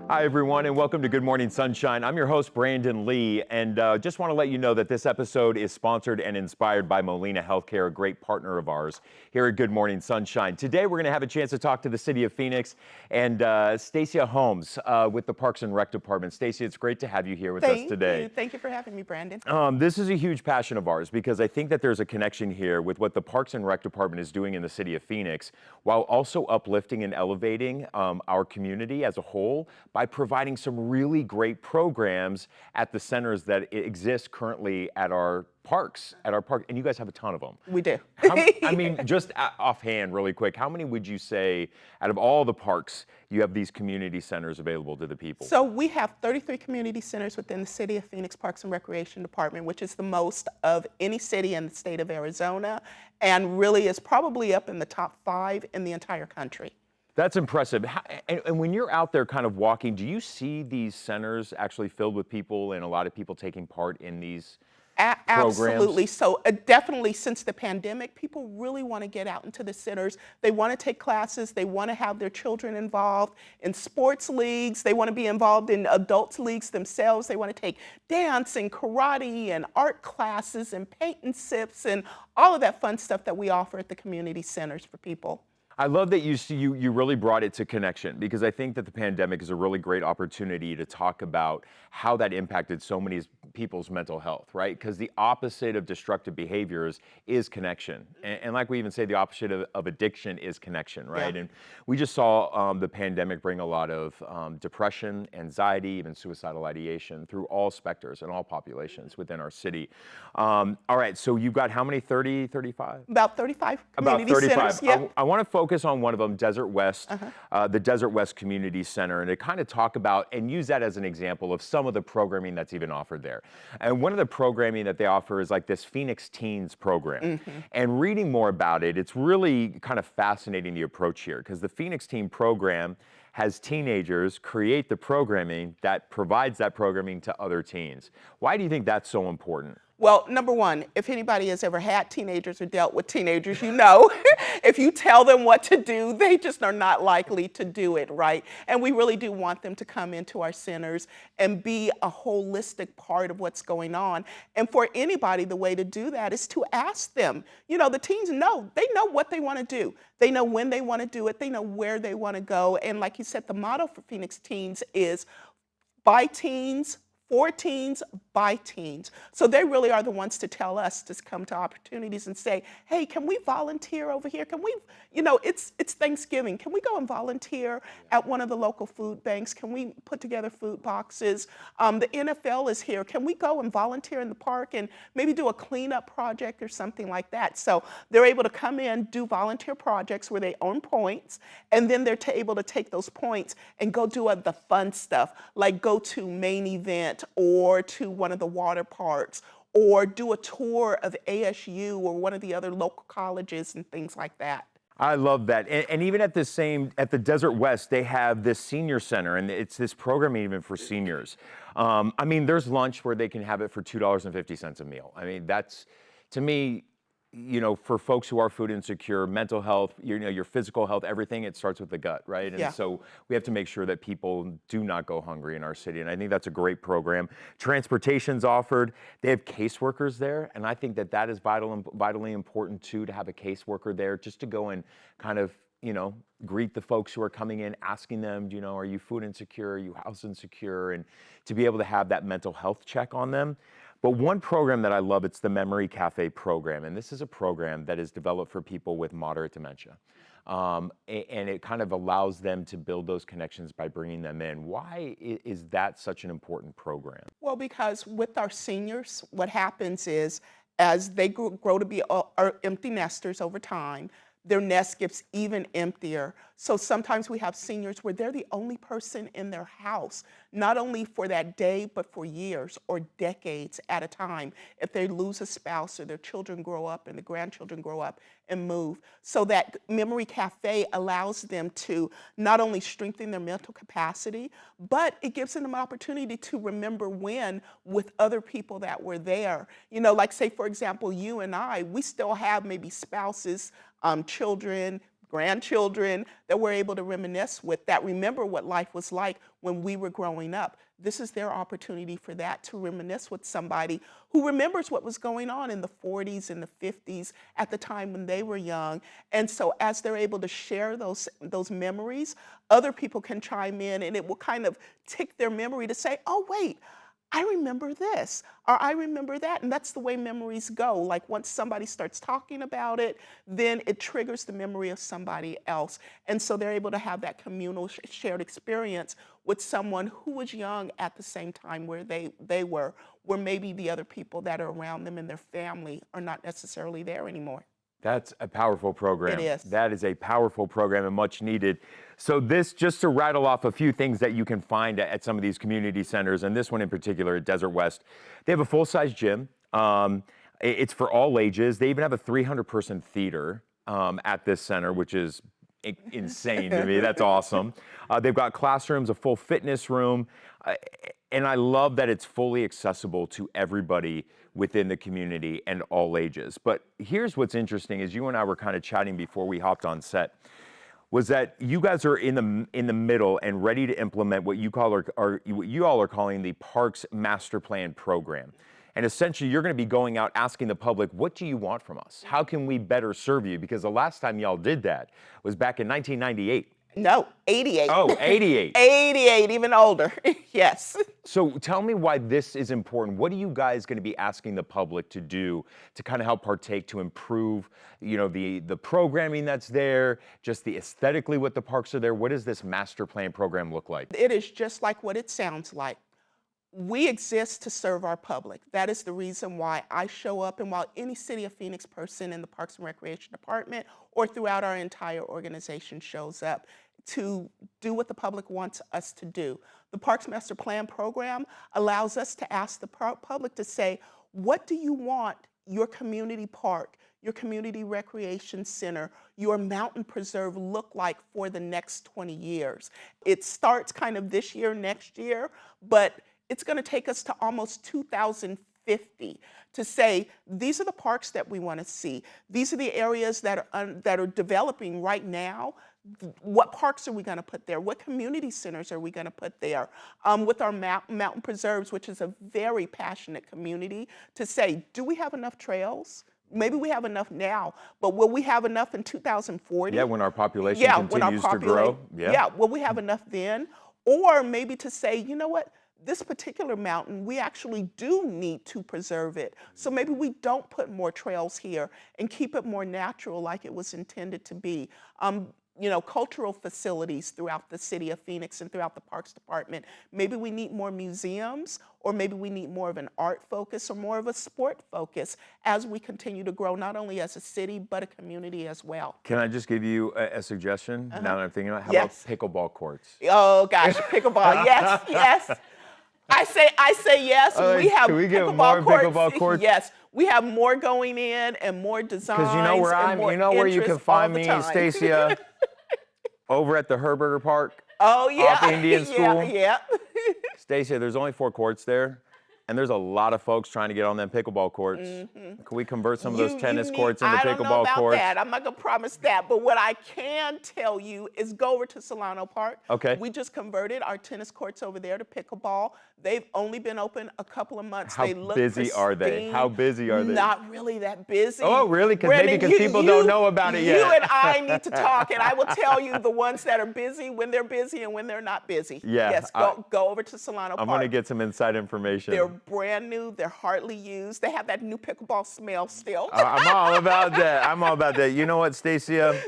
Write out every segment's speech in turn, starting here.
Hi, everyone, and welcome to Good Morning Sunshine. I'm your host, Brandon Lee, and just want to let you know that this episode is sponsored and inspired by Molina Healthcare, a great partner of ours here at Good Morning Sunshine. Today, we're going to have a chance to talk to the City of Phoenix and Stacia Holmes with the Parks and Rec Department. Stacia, it's great to have you here with us today. Thank you for having me, Brandon. This is a huge passion of ours because I think that there's a connection here with what the Parks and Rec Department is doing in the City of Phoenix, while also uplifting and elevating our community as a whole by providing some really great programs at the centers that exist currently at our parks, and you guys have a ton of them. We do. I mean, just offhand, really quick, how many would you say, out of all the parks, you have these community centers available to the people? So we have 33 community centers within the City of Phoenix Parks and Recreation Department, which is the most of any city in the state of Arizona, and really is probably up in the top 5 in the entire country. That's impressive. And when you're out there kind of walking, do you see these centers actually filled with people and a lot of people taking part in these programs? Absolutely. So definitely since the pandemic, people really want to get out into the centers. They want to take classes. They want to have their children involved in sports leagues. They want to be involved in adults leagues themselves. They want to take dance and karate and art classes and paint and sips and all of that fun stuff that we offer at the community centers for people. I love that you really brought it to connection, because I think that the pandemic is a really great opportunity to talk about how that impacted so many people's mental health, right? Because the opposite of destructive behaviors is connection. And like we even say, the opposite of addiction is connection, right? Yeah. And we just saw the pandemic bring a lot of depression, anxiety, even suicidal ideation through all specters and all populations within our city. All right, so you've got how many, 30, 35? About 35 community About 35. centers, yep. I want to focus on one of them, Desert West, the Desert West Community Center, and to kind of talk about and use that as an example of some of the programming that's even offered there. And one of the programming that they offer is like this PHXteens program. And reading more about it, it's really kind of fascinating, the approach here, because the PHXteen program has teenagers create the programming that provides that programming to other teens. Why do you think that's so important? Well, number one, if anybody has ever had teenagers or dealt with teenagers, you know, if you tell them what to do, they just are not likely to do it, right? And we really do want them to come into our centers and be a holistic part of what's going on. And for anybody, the way to do that is to ask them. You know, the teens know, they know what they want to do. They know when they want to do it. They know where they want to go. And like you said, the motto for PHXteens is by teens, for teens, by teens. So they really are the ones to tell us to come to opportunities and say, hey, can we volunteer over here? Can we, you know, it's Thanksgiving. Can we go and volunteer at one of the local food banks? Can we put together food boxes? The NFL is here. Can we go and volunteer in the park and maybe do a cleanup project or something like that? So they're able to come in, do volunteer projects where they earn points, and then they're able to take those points and go do the fun stuff, like go to Main Event or to one of the water parks, or do a tour of ASU or one of the other local colleges and things like that. I love that. And even at the Desert West, they have this senior center, and it's this programming even for seniors. I mean, there's lunch where they can have it for $2.50 a meal. I mean, that's, to me, you know, for folks who are food insecure, mental health, you know, your physical health, everything, it starts with the gut, right? And so we have to make sure that people do not go hungry in our city. And I think that's a great program. Transportation's offered. They have caseworkers there. And I think that that is vitally important too, to have a caseworker there just to go and kind of, you know, greet the folks who are coming in, asking them, you know, are you food insecure? Are you house insecure? And to be able to have that mental health check on them. But one program that I love, it's the Memory Cafe program. And this is a program that is developed for people with moderate dementia. And it kind of allows them to build those connections by bringing them in. Why is that such an important program? Well, because with our seniors, what happens is as they grow to be empty nesters over time, their nest gets even emptier. So sometimes we have seniors where they're the only person in their house, not only for that day, but for years or decades at a time, if they lose a spouse or their children grow up and the grandchildren grow up and move. So that Memory Cafe allows them to not only strengthen their mental capacity, but it gives them an opportunity to remember when with other people that were there. You know, like say, for example, you and I, we still have maybe spouses, children, grandchildren that we're able to reminisce with, that remember what life was like when we were growing up. This is their opportunity for that, to reminisce with somebody who remembers what was going on in the 40s and the 50s at the time when they were young. And so as they're able to share those memories, other people can chime in, and it will kind of tick their memory to say, oh, wait, I remember this, or I remember that. And that's the way memories go. Like once somebody starts talking about it, then it triggers the memory of somebody else. And so they're able to have that communal shared experience with someone who was young at the same time where they were, where maybe the other people that are around them and their family are not necessarily there anymore. That's a powerful program. It is. That is a powerful program and much needed. So this, just to rattle off a few things that you can find at some of these community centers, and this one in particular at Desert West, they have a full-size gym. It's for all ages. They even have a 300-person theater at this center, which is insane to me. That's awesome. They've got classrooms, a full fitness room, and I love that it's fully accessible to everybody within the community and all ages. But here's what's interesting is you and I were kind of chatting before we hopped on set, was that you guys are in the middle and ready to implement what you all are calling the Parks Master Plan program. And essentially, you're going to be going out asking the public, what do you want from us? How can we better serve you? Because the last time y'all did that was back in 1998. No, 88. Oh, 88. 88, even older. Yes. So tell me why this is important. What are you guys going to be asking the public to do to kind of help partake, to improve, the programming that's there, just the aesthetically what the parks are there? What does this master plan program look like? It is just like what it sounds like. We exist to serve our public. That is the reason why I show up, and while any City of Phoenix person in the Parks and Recreation Department or throughout our entire organization shows up to do what the public wants us to do. The Parks Master Plan program allows us to ask the public to say, what do you want your community park, your community recreation center, your mountain preserve look like for the next 20 years? It starts kind of this year, next year, but it's going to take us to almost 2050 to say, these are the parks that we want to see. These are the areas that are developing right now. What parks are we going to put there? What community centers are we going to put there? With our mountain preserves, which is a very passionate community, to say, do we have enough trails? Maybe we have enough now, but will we have enough in 2040? Yeah, when our population continues to grow. Yeah, will we have enough then? Or maybe to say, you know what? This particular mountain, we actually do need to preserve it. So maybe we don't put more trails here and keep it more natural like it was intended to be. Cultural facilities throughout the City of Phoenix and throughout the Parks Department. Maybe we need more museums, or maybe we need more of an art focus or more of a sport focus as we continue to grow, not only as a city, but a community as well. Can I just give you a suggestion now that I'm thinking about it? How Yes. about pickleball courts? Oh gosh, pickleball, yes, yes. I say yes. We have can we get pickleball more courts. pickleball courts? Yes, we have more going in and more designs. Because you know where where you can find me, Stacia? Over at the Herberger Park. Oh yeah. Off Indian School. Yeah. Stacia, there's only 4 courts there, and there's a lot of folks trying to get on them pickleball courts. Can we convert some of those tennis courts into pickleball courts? I don't know about that. I'm not gonna promise that. But what I can tell you is go over to Solano Park. Okay. We just converted our tennis courts over there to pickleball. They've only been open a couple of months. How they look busy are they? pristine. How busy are they? Not really that busy. Oh, really? Because Brandon, people don't know about it yet. You and I need to talk, and I will tell you the ones that are busy when they're busy and when they're not busy. Yeah, Yes, go over to Solano Park. I'm going to get some inside information. They're brand new. They're hardly used. They have that new pickleball smell still. I'm all about that. I'm all about that. You know what, Stacia?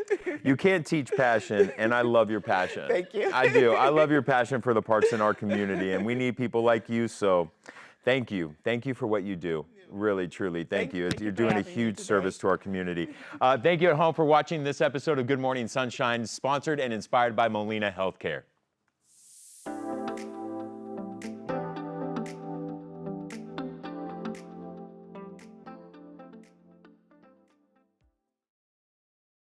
You can't teach passion, and I love your passion. Thank you. I do. I love your passion for the parks in our community, and we need people like you, so thank you. Thank you for what you do. Really, truly, thank you. You're doing a huge service to our community. Thank you at home for watching this episode of Good Morning Sunshine, sponsored and inspired by Molina Healthcare.